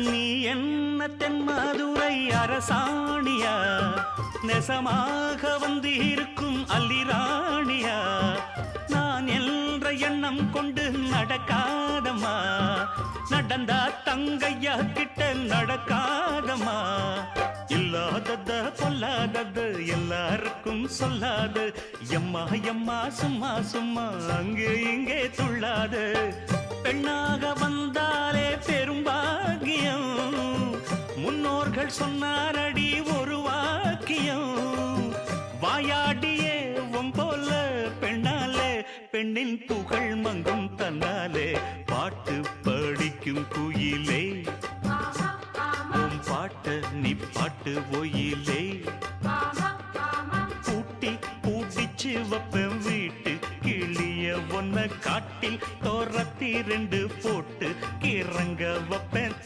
நீ என்ன தென்மதுரை அரசாணியா நெசமாக வந்து இருக்கும் அல்லிராணியா நான் என்ற எண்ணம் கொண்டு நடக்காதம்மா நடந்தா தங்கையா கிட்ட நடக்காதம்மா இல்லாதத பொல்லாதது எல்லாருக்கும் சொல்லாது எம்மா எம்மா சும்மா சும்மா அங்கே இங்கே துள்ளாது பெண்ணாக வந்தாலே பெரும்பாகியம் முன்னோர்கள் சொன்னாரடி ஒரு வாக்கியம் வாயாடியே போல பெண்ணாலே பெண்ணின் புகழ் மங்கும் தன்னாலே பாட்டு படிக்கும் குயிலே உன் பாட்ட நீ பாட்டு ஒயிலே பூட்டி பூட்டிச்சு வப்பேன் வீட்டு கிளிய ஒன்ன காட்டில் தோரத்தி ரெண்டு போட்டு கிறங்க வப்பேன்